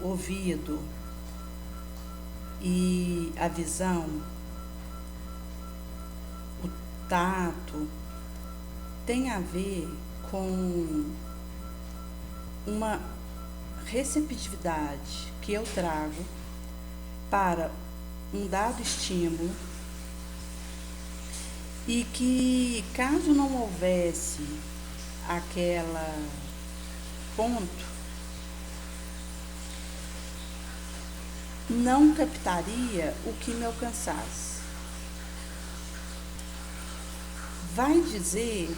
ouvido e a visão, o tato, tem a ver com uma receptividade que eu trago para um dado estímulo e que, caso não houvesse aquela ponto, não captaria o que me alcançasse. Vai dizer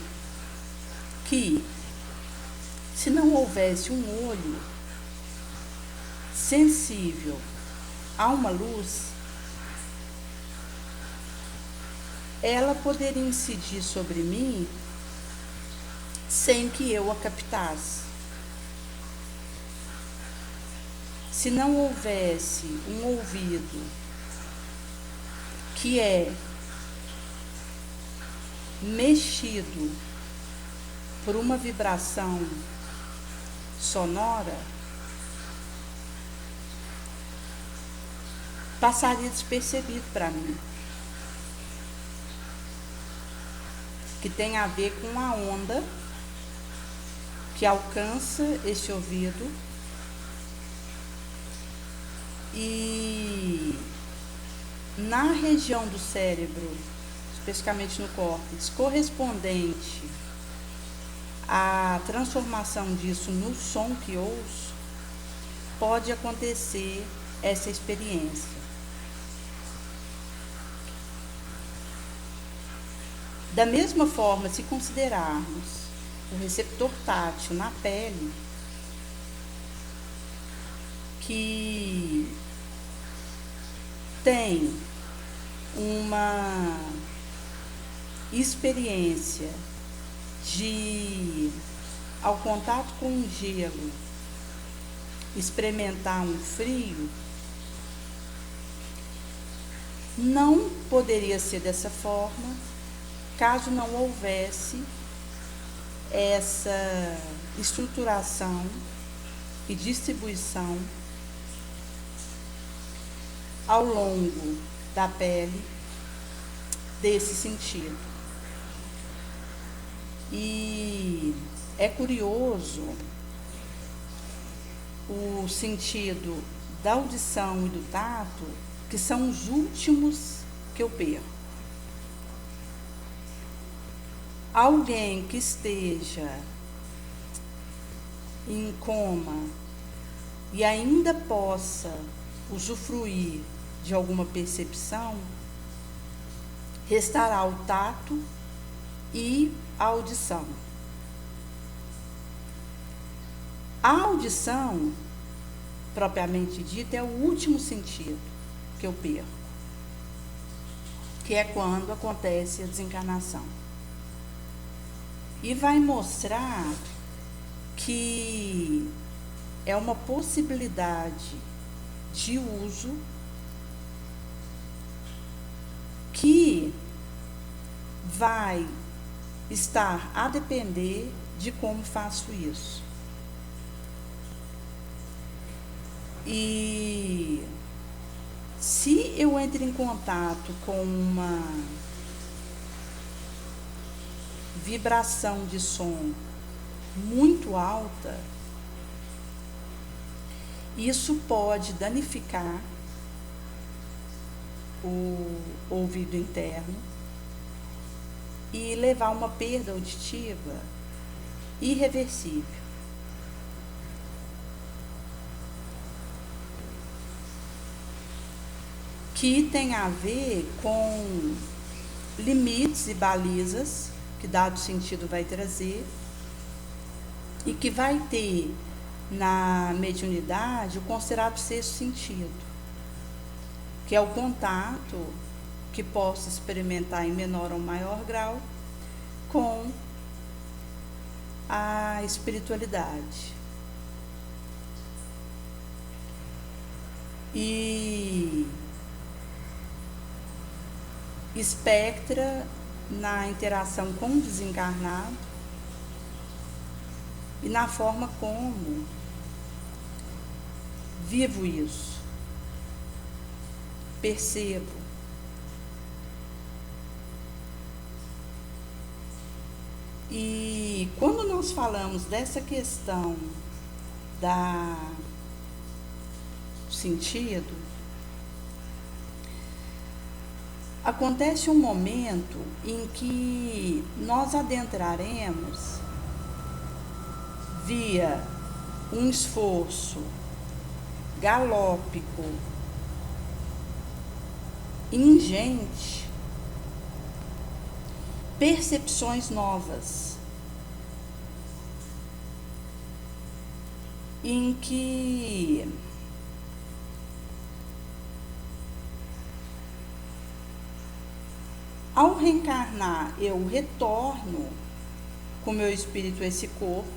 que, se não houvesse um olho sensível a uma luz, ela poderia incidir sobre mim sem que eu a captasse. Se não houvesse um ouvido que é mexido por uma vibração sonora, passaria despercebido para mim, que tem a ver com a onda que alcança esse ouvido e na região do cérebro, especificamente no córtex, correspondente à transformação disso no som que ouço, pode acontecer essa experiência. Da mesma forma, se considerarmos o receptor tátil na pele, que tem uma experiência de, ao contato com um gelo, experimentar um frio, não poderia ser dessa forma caso não houvesse essa estruturação e distribuição ao longo da pele desse sentido. E é curioso o sentido da audição e do tato, que são os últimos que eu perco. Alguém que esteja em coma e ainda possa usufruir de alguma percepção, restará o tato e a audição. A audição, propriamente dita, é o último sentido que eu perco, que é quando acontece a desencarnação. E vai mostrar que é uma possibilidade de uso que vai estar a depender de como faço isso. E se eu entro em contato com uma vibração de som muito alta, isso pode danificar o ouvido interno e levar a uma perda auditiva irreversível. Que tem a ver com limites e balizas que dado sentido vai trazer e que vai ter na mediunidade o considerado sexto sentido, que é o contato que posso experimentar em menor ou maior grau com a espiritualidade. E espectra na interação com o desencarnado e na forma como vivo isso, percebo. E quando nós falamos dessa questão da sentido, acontece um momento em que nós adentraremos via um esforço galópico, ingente, percepções novas, em que ao reencarnar eu retorno com meu espírito a esse corpo,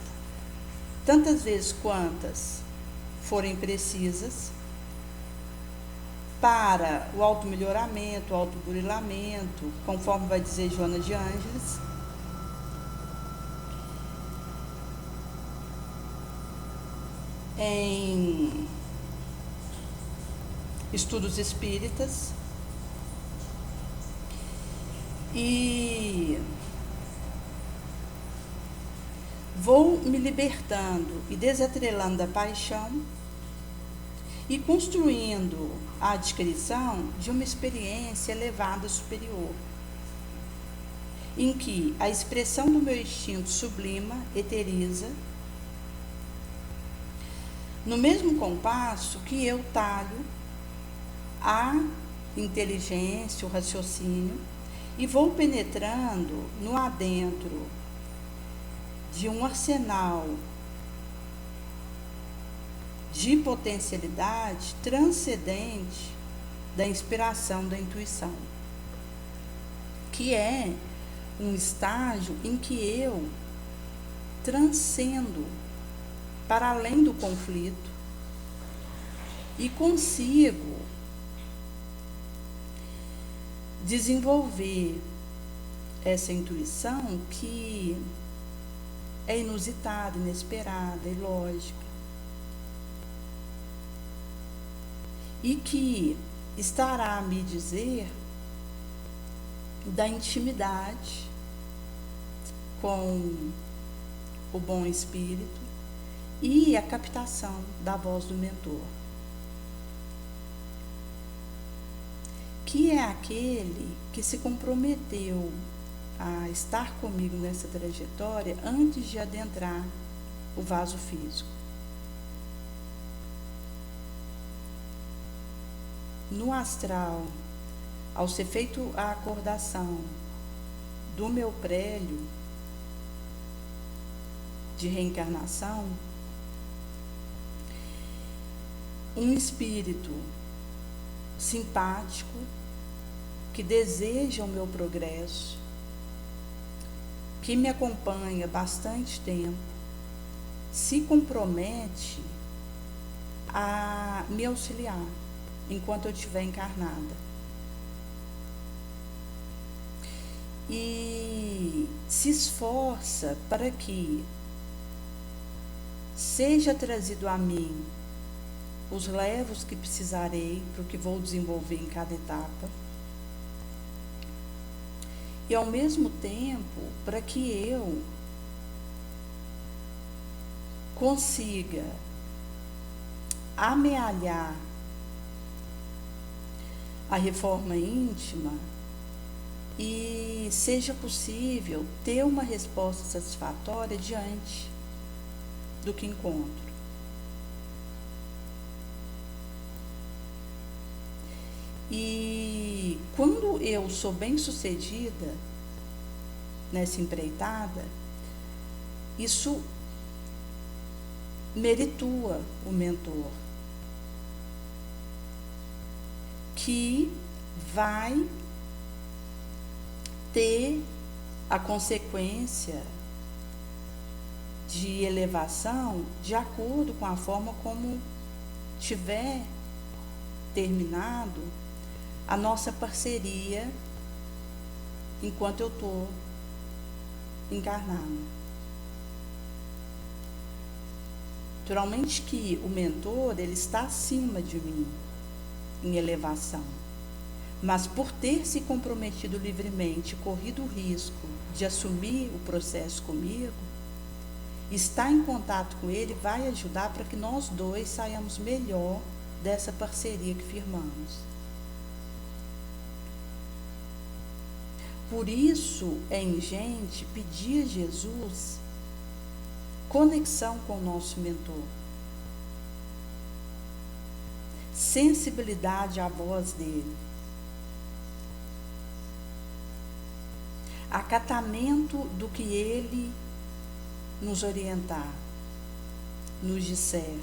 tantas vezes quantas forem precisas, para o automelhoramento, o autoburilamento, conforme vai dizer Joana de Ângeles. Em estudos espíritas. E vou me libertando e desatrelando da paixão e construindo a adquisição de uma experiência elevada superior, em que a expressão do meu instinto sublima, eteriza, no mesmo compasso que eu talho a inteligência, o raciocínio, e vou penetrando no adentro de um arsenal de potencialidade transcendente da inspiração, da intuição, que é um estágio em que eu transcendo para além do conflito e consigo desenvolver essa intuição que é inusitada, inesperada, ilógica, e que estará a me dizer da intimidade com o bom espírito e a captação da voz do mentor, que é aquele que se comprometeu a estar comigo nessa trajetória antes de adentrar o vaso físico. No astral, ao ser feito a acordação do meu prélio de reencarnação, um espírito simpático que deseja o meu progresso, que me acompanha bastante tempo, se compromete a me auxiliar enquanto eu estiver encarnada. E se esforça para que seja trazido a mim os levos que precisarei para o que vou desenvolver em cada etapa. E ao mesmo tempo, para que eu consiga amealhar a reforma íntima e seja possível ter uma resposta satisfatória diante do que encontro. E quando eu sou bem-sucedida nessa empreitada, isso meritua o mentor, que vai ter a consequência de elevação de acordo com a forma como tiver terminado a nossa parceria enquanto eu estou encarnada. Naturalmente que o mentor, ele está acima de mim, em elevação. Mas por ter se comprometido livremente, corrido o risco de assumir o processo comigo, estar em contato com ele vai ajudar para que nós dois saiamos melhor dessa parceria que firmamos. Por isso é ingente pedir a Jesus conexão com o nosso mentor, sensibilidade à voz dele, acatamento do que ele nos orientar, nos disser.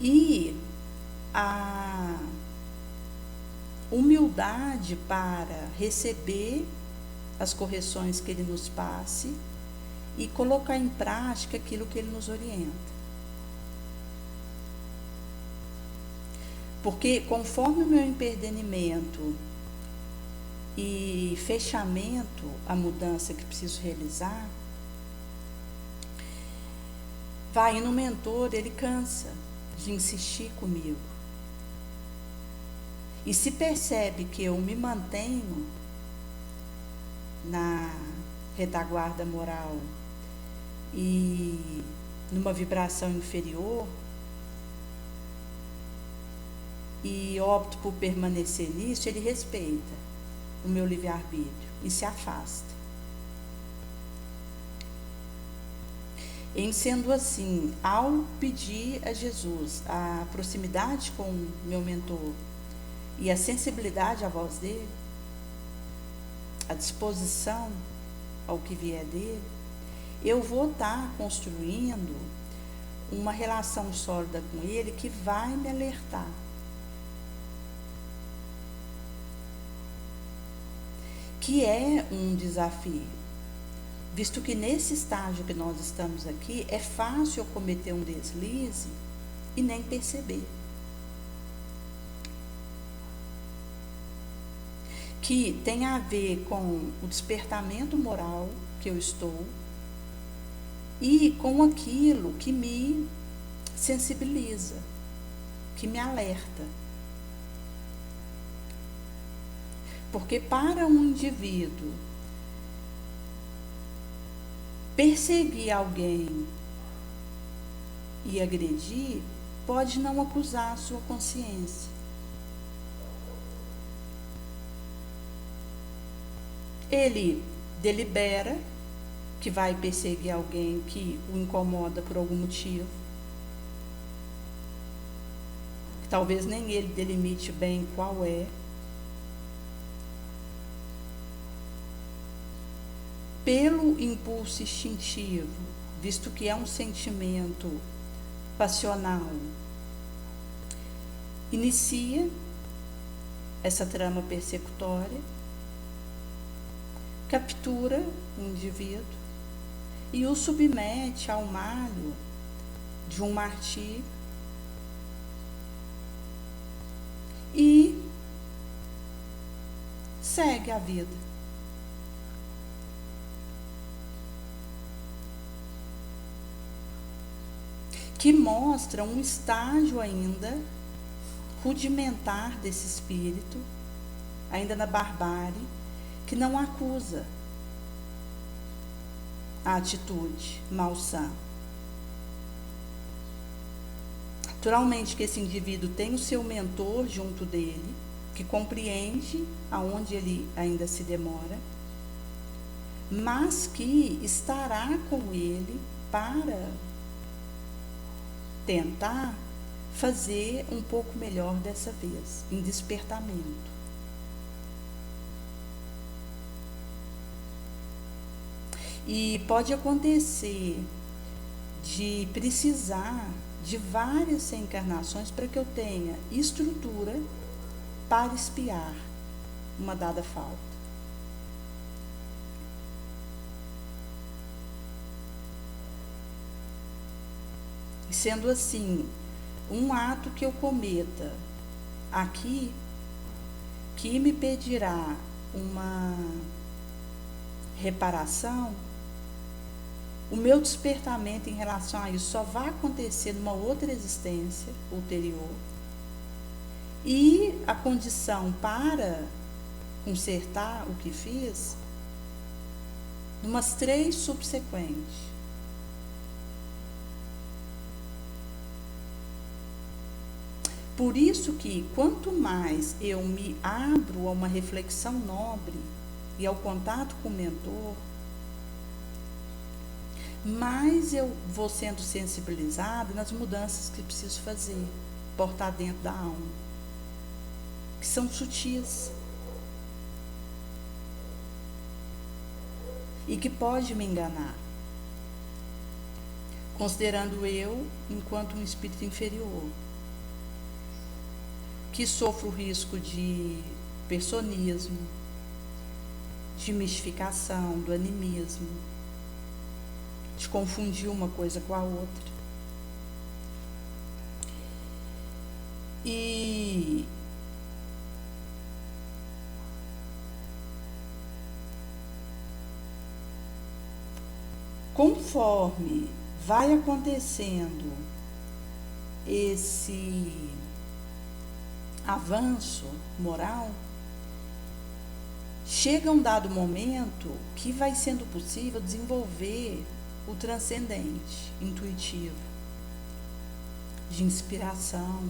E a humildade para receber as correções que ele nos passe e colocar em prática aquilo que ele nos orienta. Porque conforme o meu empedernido e fechamento, a mudança que preciso realizar, vai no mentor, ele cansa de insistir comigo. E se percebe que eu me mantenho na retaguarda moral e numa vibração inferior, e opto por permanecer nisso, ele respeita o meu livre-arbítrio e se afasta. Em sendo assim, ao pedir a Jesus a proximidade com o meu mentor e a sensibilidade à voz dele, a disposição ao que vier dele, eu vou estar construindo uma relação sólida com ele que vai me alertar. Que é um desafio, visto que nesse estágio que nós estamos aqui, é fácil eu cometer um deslize e nem perceber. Que tem a ver com o despertamento moral que eu estou e com aquilo que me sensibiliza, que me alerta. Porque para um indivíduo perseguir alguém e agredir, pode não acusar a sua consciência. Ele delibera que vai perseguir alguém que o incomoda por algum motivo. Talvez nem ele delimite bem qual é. Pelo impulso instintivo, visto que é um sentimento passional, inicia essa trama persecutória, captura o indivíduo e o submete ao malho de um martírio e segue a vida. Que mostra um estágio ainda rudimentar desse espírito, ainda na barbárie, que não acusa a atitude malsã. Naturalmente que esse indivíduo tem o seu mentor junto dele, que compreende aonde ele ainda se demora, mas que estará com ele para tentar fazer um pouco melhor dessa vez, em despertamento. E pode acontecer de precisar de várias reencarnações para que eu tenha estrutura para espiar uma dada falta. E sendo assim, um ato que eu cometa aqui, que me pedirá uma reparação, o meu despertamento em relação a isso só vai acontecer numa outra existência ulterior. E a condição para consertar o que fiz, numas 3 subsequentes. Por isso que, quanto mais eu me abro a uma reflexão nobre e ao contato com o mentor, mais eu vou sendo sensibilizado nas mudanças que preciso fazer, portar dentro da alma, que são sutis e que pode me enganar, considerando eu enquanto um espírito inferior, que sofro o risco de personismo, de mistificação, do animismo, de confundir uma coisa com a outra. E conforme vai acontecendo esse avanço moral, chega um dado momento que vai sendo possível desenvolver o transcendente, intuitivo, de inspiração,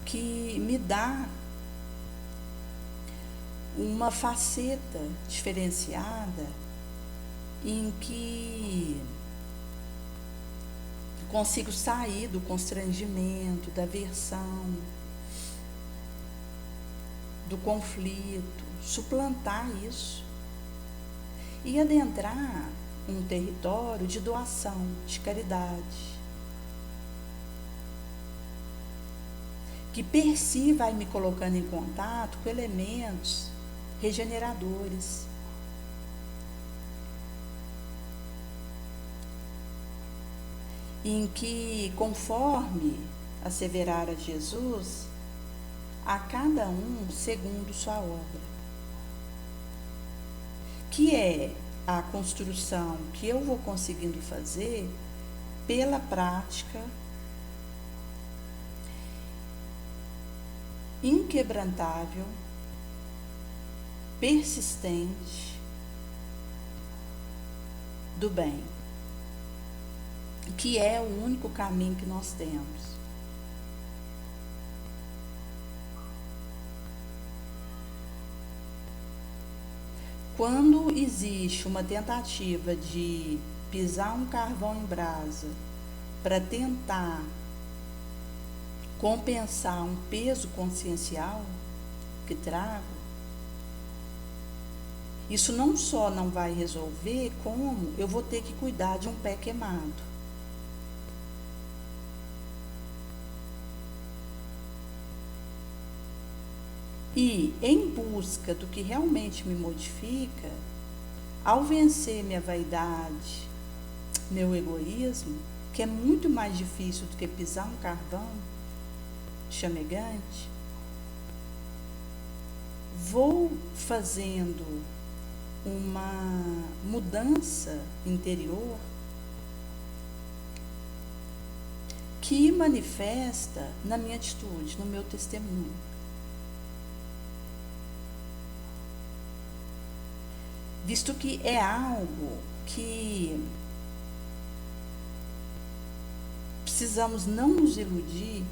que me dá uma faceta diferenciada em que consigo sair do constrangimento, da aversão, do conflito, suplantar isso e adentrar um território de doação, de caridade, que per si vai me colocando em contato com elementos regeneradores, em que, conforme asseverara Jesus, a cada um segundo sua obra, que é a construção que eu vou conseguindo fazer pela prática inquebrantável, persistente do bem, que é o único caminho que nós temos. Quando existe uma tentativa de pisar um carvão em brasa para tentar compensar um peso consciencial que trago, isso não só não vai resolver, como eu vou ter que cuidar de um pé queimado. E, em busca do que realmente me modifica, ao vencer minha vaidade, meu egoísmo, que é muito mais difícil do que pisar um carvão chamegante, vou fazendo uma mudança interior que manifesta na minha atitude, no meu testemunho. Visto que é algo que precisamos não nos iludir,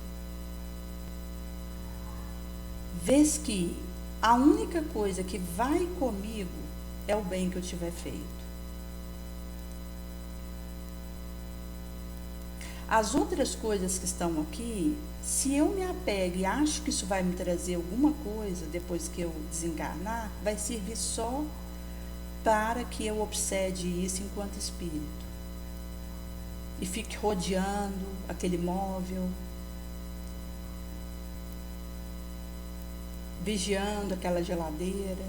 vez que a única coisa que vai comigo é o bem que eu tiver feito. As outras coisas que estão aqui, se eu me apego e acho que isso vai me trazer alguma coisa depois que eu desencarnar, vai servir só para que eu obsede isso enquanto espírito e fique rodeando aquele móvel, vigiando aquela geladeira,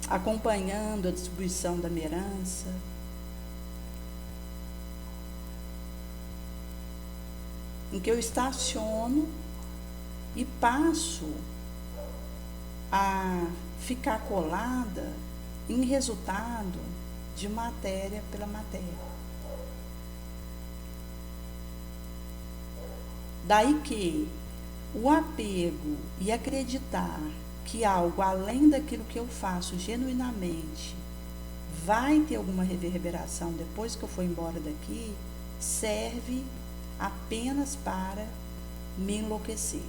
acompanhando a distribuição da minha herança, em que eu estaciono e passo a ficar colada em resultado de matéria pela matéria. Daí que o apego e acreditar que algo além daquilo que eu faço genuinamente vai ter alguma reverberação depois que eu for embora daqui, serve apenas para me enlouquecer.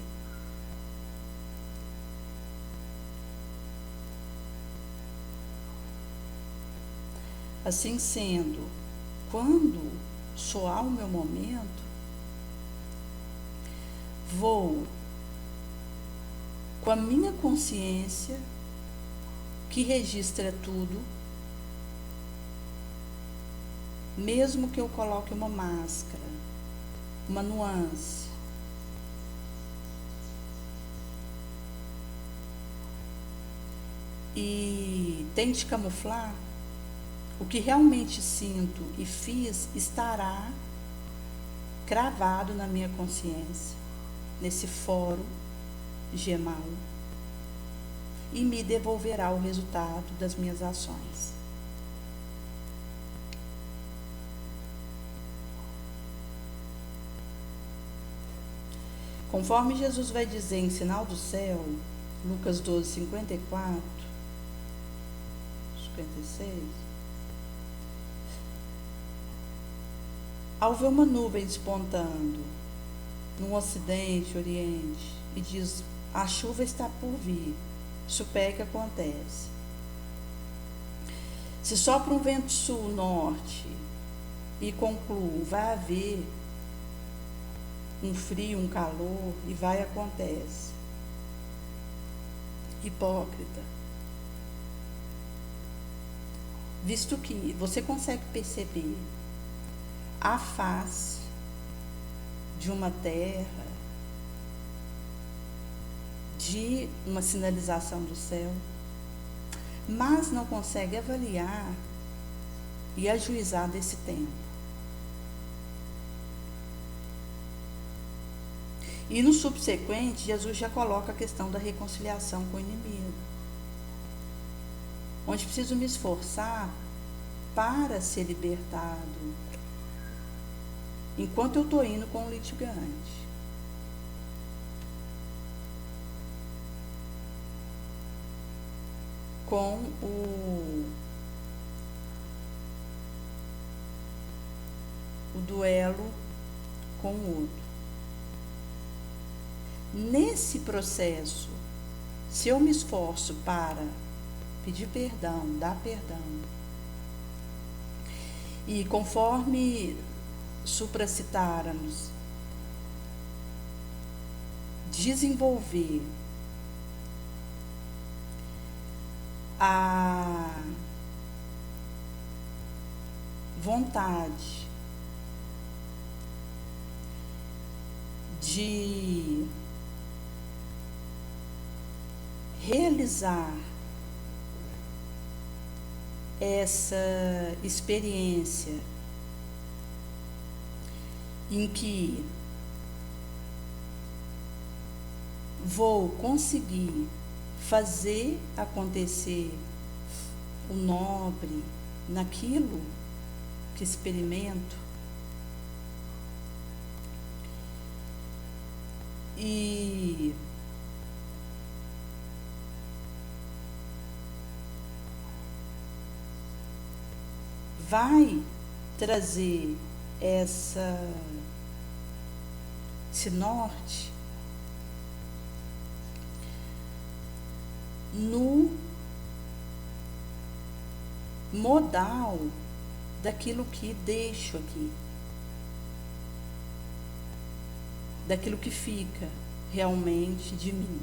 Assim sendo, quando soar o meu momento, vou com a minha consciência, que registra tudo, mesmo que eu coloque uma máscara, uma nuance, e tente camuflar, o que realmente sinto e fiz estará cravado na minha consciência, nesse fórum gemal, e me devolverá o resultado das minhas ações. Conforme Jesus vai dizer em Sinal do Céu, Lucas 12, 54, 56, ao ver uma nuvem despontando no ocidente, oriente, e diz, a chuva está por vir, supé que acontece. Se sopra um vento sul-norte e concluo, vai haver um frio, um calor, e vai acontece. Hipócrita. Visto que você consegue perceber a face de uma terra, de uma sinalização do céu, mas não consegue avaliar e ajuizar desse tempo. E no subsequente, Jesus já coloca a questão da reconciliação com o inimigo, onde preciso me esforçar para ser libertado, enquanto eu estou indo com o litigante. Com o duelo com o outro. Nesse processo, se eu me esforço para pedir perdão, dar perdão, e conforme supracitáramos, desenvolver a vontade de realizar essa experiência em que vou conseguir fazer acontecer o nobre naquilo que experimento, e vai trazer esse norte no modal daquilo que deixo aqui, daquilo que fica realmente de mim.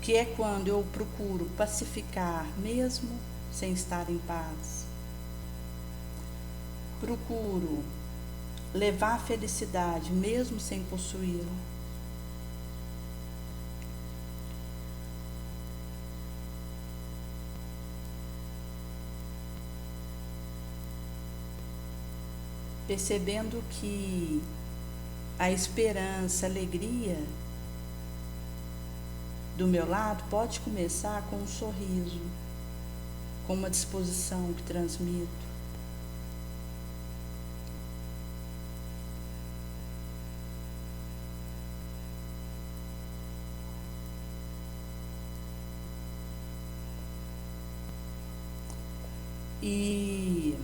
Que é quando eu procuro pacificar, mesmo sem estar em paz. Procuro levar a felicidade, mesmo sem possuí-la. percebendo que a esperança, a alegria do meu lado pode começar com um sorriso, com uma disposição que transmito. E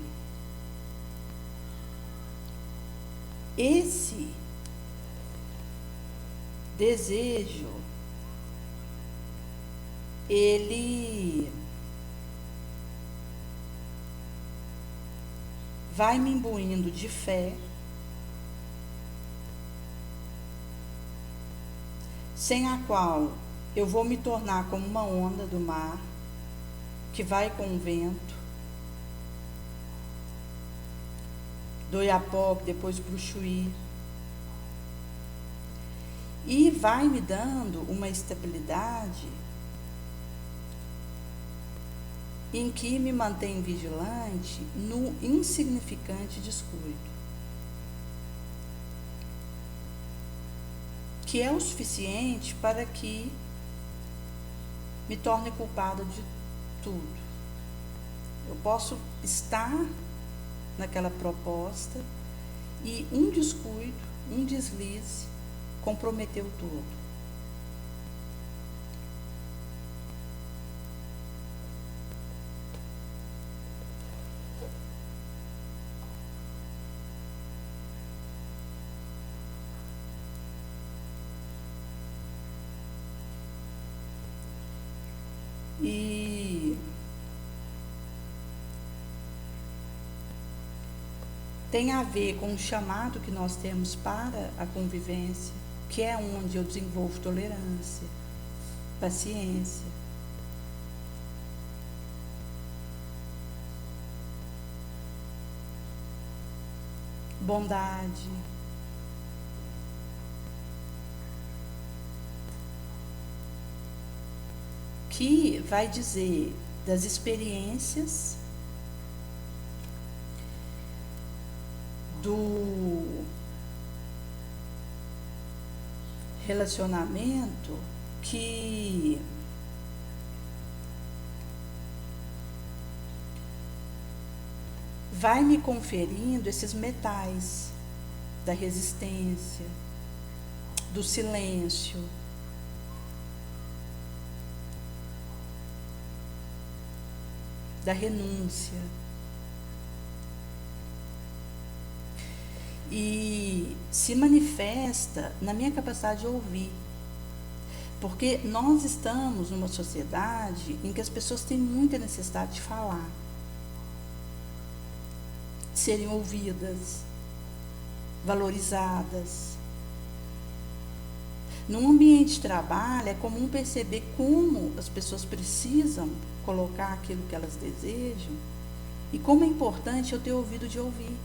esse desejo, ele vai me imbuindo de fé, sem a qual eu vou me tornar como uma onda do mar, que vai com o vento, do Oiapoque, depois para o Chuí, e vai me dando uma estabilidade em que me mantém vigilante no insignificante descuido, que é o suficiente para que me torne culpada de tudo. Eu posso estar naquela proposta e um descuido, um deslize, comprometeu tudo. E tem a ver com o chamado que nós temos para a convivência, que é onde eu desenvolvo tolerância, paciência, bondade, que vai dizer das experiências do relacionamento que vai me conferindo esses metais da resistência, do silêncio, da renúncia. E se manifesta na minha capacidade de ouvir, porque nós estamos numa sociedade em que as pessoas têm muita necessidade de falar, de serem ouvidas, valorizadas. Num ambiente de trabalho é comum perceber como as pessoas precisam colocar aquilo que elas desejam e como é importante eu ter ouvido de ouvir,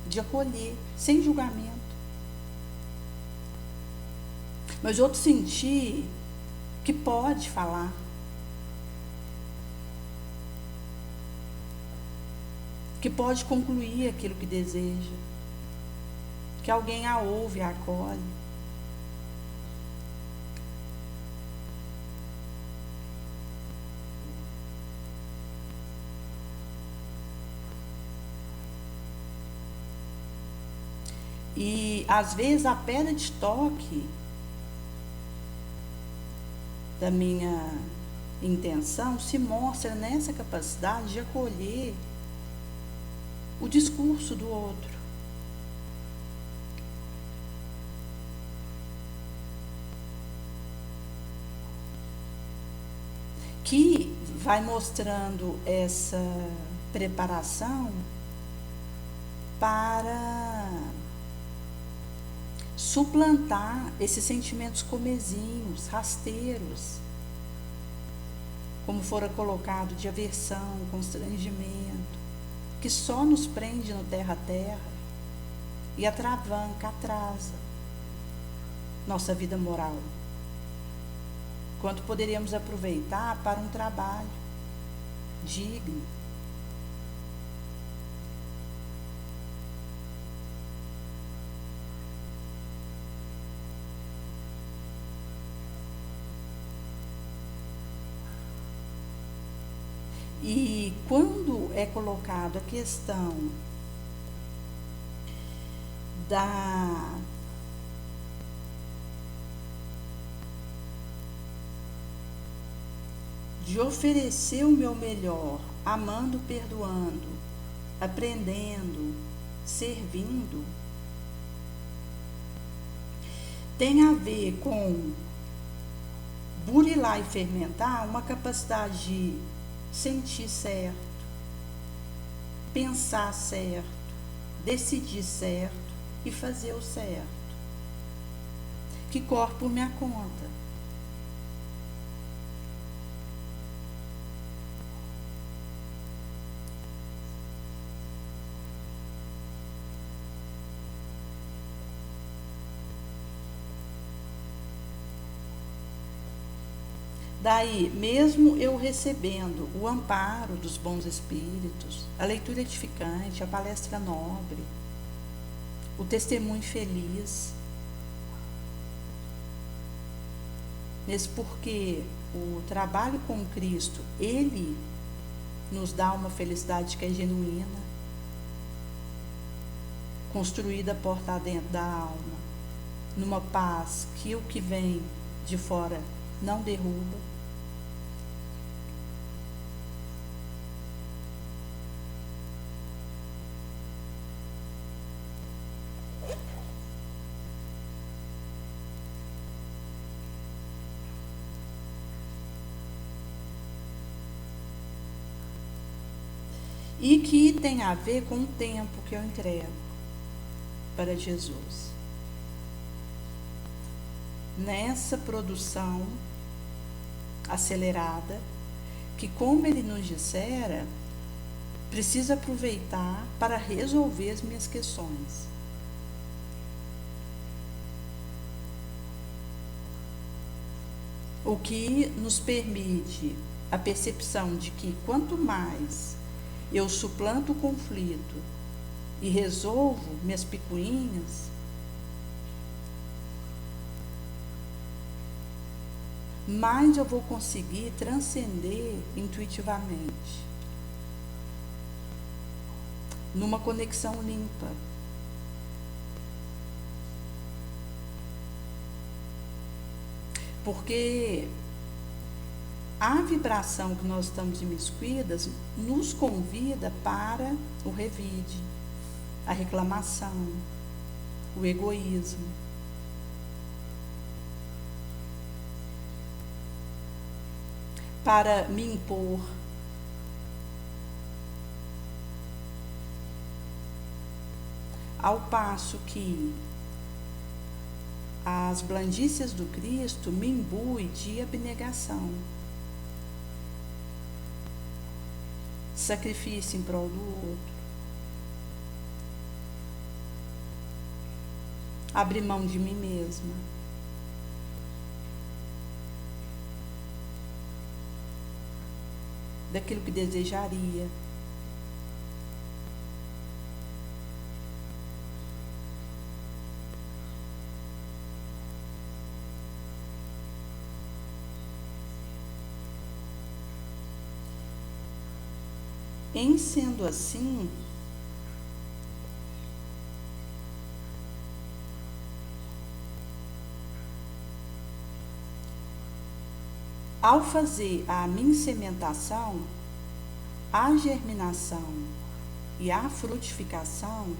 de acolher, sem julgamento. Mas outro sentir que pode falar. Que pode concluir aquilo que deseja. Que alguém a ouve, a acolhe. E, às vezes, a pedra de toque da minha intenção se mostra nessa capacidade de acolher o discurso do outro. Que vai mostrando essa preparação para suplantar esses sentimentos comezinhos, rasteiros, como fora colocado, de aversão, constrangimento, que só nos prende no terra a terra e atravanca, atrasa nossa vida moral, quanto poderíamos aproveitar para um trabalho digno. E quando é colocado a questão de oferecer o meu melhor, amando, perdoando, aprendendo, servindo, tem a ver com burilar e fermentar uma capacidade de sentir certo, pensar certo, decidir certo e fazer o certo, que corre por minha conta. Daí, mesmo eu recebendo o amparo dos bons espíritos, a leitura edificante, a palestra nobre, o testemunho feliz, mesmo porque o trabalho com Cristo, ele nos dá uma felicidade que é genuína, construída porta dentro da alma, numa paz que o que vem de fora não derruba. E que tem a ver com o tempo que eu entrego para Jesus. Nessa produção acelerada, que, como ele nos dissera, preciso aproveitar para resolver as minhas questões. O que nos permite a percepção de que quanto mais eu suplanto o conflito e resolvo minhas picuinhas, mais eu vou conseguir transcender intuitivamente, numa conexão limpa. Porque a vibração que nós estamos imiscuídas nos convida para o revide, a reclamação, o egoísmo. Para me impor. Ao passo que as blandícias do Cristo me imbuem de abnegação, sacrifício em prol do outro, abrir mão de mim mesma, daquilo que desejaria, em sendo assim, ao fazer a minha sementação, a germinação e a frutificação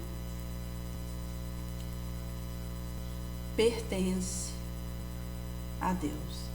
pertence a Deus.